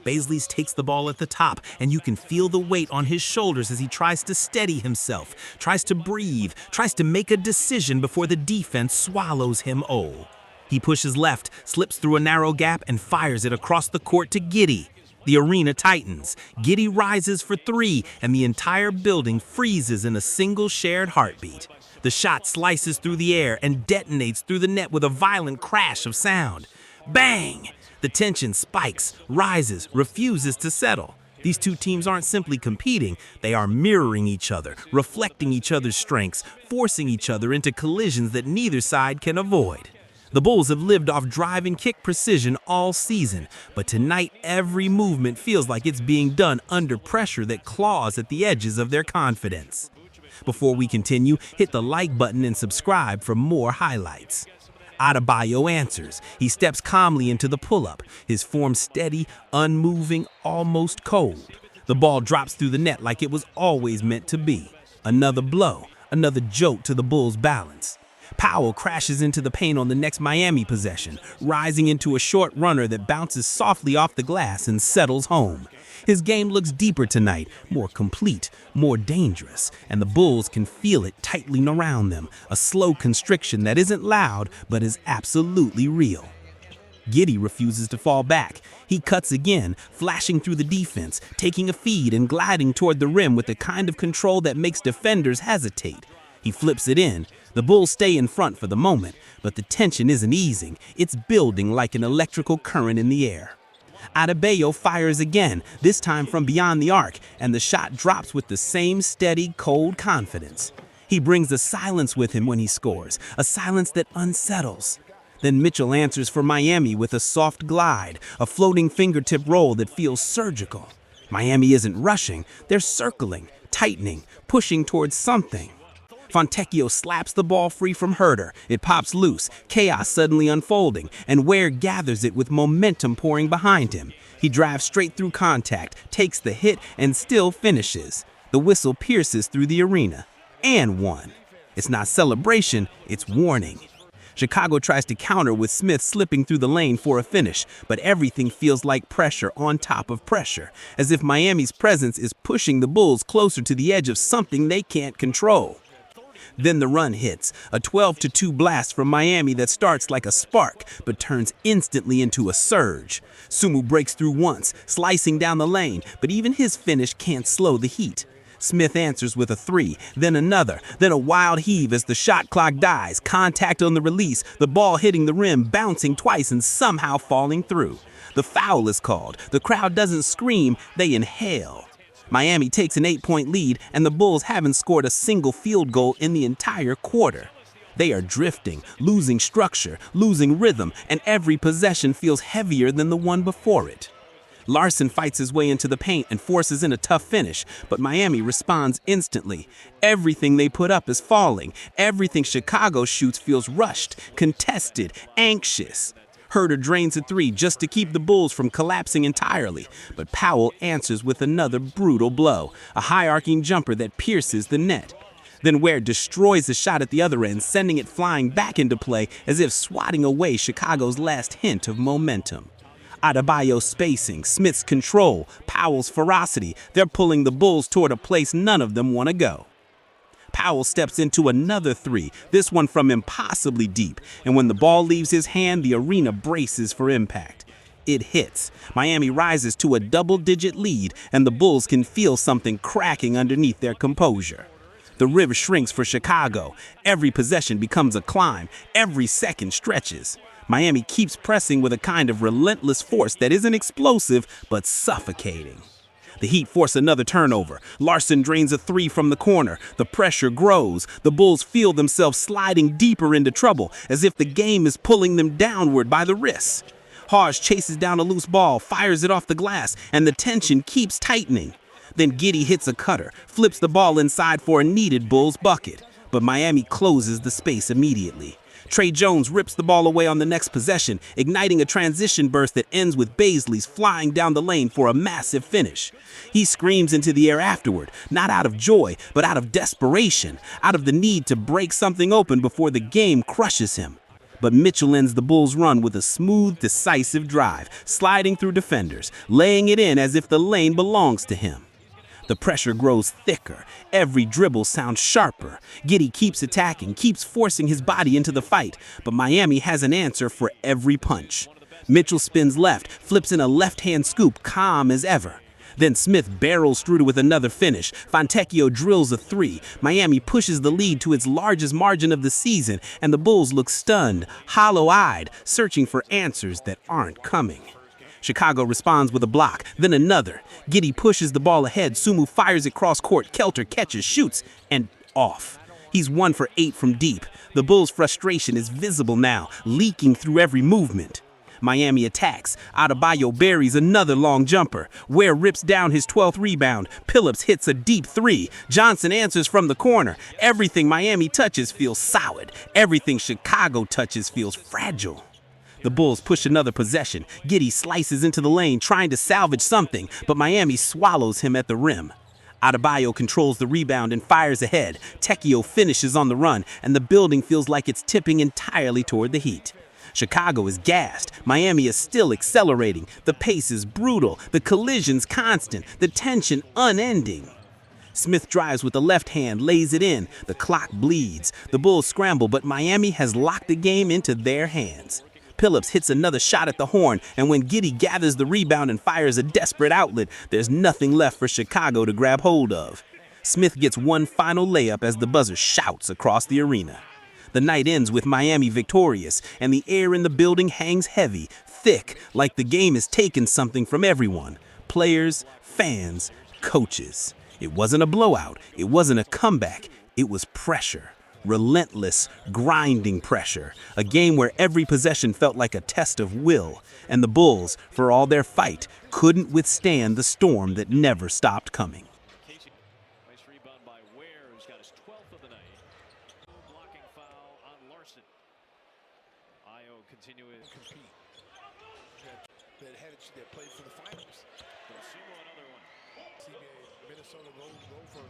Baisley's takes the ball at the top, and you can feel the weight on his shoulders as he tries to steady himself, tries to breathe, tries to make a decision before the defense swallows him whole. He pushes left, slips through a narrow gap, and fires it across the court to Giddey. The arena tightens. Giddey rises for three, and the entire building freezes in a single shared heartbeat. The shot slices through the air and detonates through the net with a violent crash of sound. Bang! The tension spikes, rises, refuses to settle. These two teams aren't simply competing, they are mirroring each other, reflecting each other's strengths, forcing each other into collisions that neither side can avoid. The Bulls have lived off drive and kick precision all season, but tonight every movement feels like it's being done under pressure that claws at the edges of their confidence. Before we continue, hit the like button and subscribe for more highlights. Adebayo answers. He steps calmly into the pull-up, his form steady, unmoving, almost cold. The ball drops through the net like it was always meant to be. Another blow, another jolt to the Bulls' balance. Powell crashes into the paint on the next Miami possession, rising into a short runner that bounces softly off the glass and settles home. His game looks deeper tonight, more complete, more dangerous, and the Bulls can feel it tightening around them, a slow constriction that isn't loud but is absolutely real. Giddey refuses to fall back. He cuts again, flashing through the defense, taking a feed and gliding toward the rim with the kind of control that makes defenders hesitate. He flips it in. The Bulls stay in front for the moment, but the tension isn't easing. It's building like an electrical current in the air. Adebayo fires again, this time from beyond the arc, and the shot drops with the same steady, cold confidence. He brings a silence with him when he scores, a silence that unsettles. Then Mitchell answers for Miami with a soft glide, a floating fingertip roll that feels surgical. Miami isn't rushing, they're circling, tightening, pushing towards something. Fontecchio slaps the ball free from Herter. It pops loose, chaos suddenly unfolding, and Ware gathers it with momentum pouring behind him. He drives straight through contact, takes the hit, and still finishes. The whistle pierces through the arena. And one. It's not celebration, it's warning. Chicago tries to counter with Smith slipping through the lane for a finish, but everything feels like pressure on top of pressure, as if Miami's presence is pushing the Bulls closer to the edge of something they can't control. Then the run hits, a 12-2 blast from Miami that starts like a spark, but turns instantly into a surge. Sumu breaks through once, slicing down the lane, but even his finish can't slow the heat. Smith answers with a three, then another, then a wild heave as the shot clock dies, contact on the release, the ball hitting the rim, bouncing twice and somehow falling through. The foul is called. The crowd doesn't scream, they inhale. Miami takes an 8-point lead, and the Bulls haven't scored a single field goal in the entire quarter. They are drifting, losing structure, losing rhythm, and every possession feels heavier than the one before it. Larson fights his way into the paint and forces in a tough finish, but Miami responds instantly. Everything they put up is falling. Everything Chicago shoots feels rushed, contested, anxious. Herter drains a three just to keep the Bulls from collapsing entirely, but Powell answers with another brutal blow, a high-arcing jumper that pierces the net. Then Ware destroys the shot at the other end, sending it flying back into play as if swatting away Chicago's last hint of momentum. Adebayo's spacing, Smith's control, Powell's ferocity, they're pulling the Bulls toward a place none of them want to go. Powell steps into another three, this one from impossibly deep, and when the ball leaves his hand, the arena braces for impact. It hits. Miami rises to a double-digit lead, and the Bulls can feel something cracking underneath their composure. The river shrinks for Chicago. Every possession becomes a climb. Every second stretches. Miami keeps pressing with a kind of relentless force that isn't explosive, but suffocating. The Heat force another turnover. Larson drains a three from the corner. The pressure grows. The Bulls feel themselves sliding deeper into trouble, as if the game is pulling them downward by the wrists. Hawes chases down a loose ball, fires it off the glass, and the tension keeps tightening. Then Giddey hits a cutter, flips the ball inside for a needed Bulls bucket. But Miami closes the space immediately. Trey Jones rips the ball away on the next possession, igniting a transition burst that ends with Baisley's flying down the lane for a massive finish. He screams into the air afterward, not out of joy, but out of desperation, out of the need to break something open before the game crushes him. But Mitchell ends the Bulls' run with a smooth, decisive drive, sliding through defenders, laying it in as if the lane belongs to him. The pressure grows thicker. Every dribble sounds sharper. Giddey keeps attacking, keeps forcing his body into the fight, but Miami has an answer for every punch. Mitchell spins left, flips in a left-hand scoop, calm as ever. Then Smith barrels through with another finish. Fontecchio drills a three. Miami pushes the lead to its largest margin of the season, and the Bulls look stunned, hollow-eyed, searching for answers that aren't coming. Chicago responds with a block, then another. Giddey pushes the ball ahead. Sumu fires it cross court. Kelter catches, shoots, and off. He's 1 for 8 from deep. The Bulls' frustration is visible now, leaking through every movement. Miami attacks. Adebayo buries another long jumper. Ware rips down his 12th rebound. Phillips hits a deep three. Johnson answers from the corner. Everything Miami touches feels solid. Everything Chicago touches feels fragile. The Bulls push another possession. Giddey slices into the lane, trying to salvage something, but Miami swallows him at the rim. Adebayo controls the rebound and fires ahead. Tecchio finishes on the run, and the building feels like it's tipping entirely toward the Heat. Chicago is gassed. Miami is still accelerating. The pace is brutal. The collisions constant. The tension unending. Smith drives with the left hand, lays it in. The clock bleeds. The Bulls scramble, but Miami has locked the game into their hands. Phillips hits another shot at the horn, and when Giddey gathers the rebound and fires a desperate outlet, there's nothing left for Chicago to grab hold of. Smith gets one final layup as the buzzer shouts across the arena. The night ends with Miami victorious, and the air in the building hangs heavy, thick, like the game has taken something from everyone. Players, fans, coaches. It wasn't a blowout. It wasn't a comeback. It was pressure. Relentless, grinding pressure. A game where every possession felt like a test of will. And the Bulls, for all their fight, couldn't withstand the storm that never stopped coming. Nice rebound by Ware, who's got his 12th of the night. Blocking foul on Larson. Io continuing to compete. That played for the finals. Another one. CBA, Minnesota go for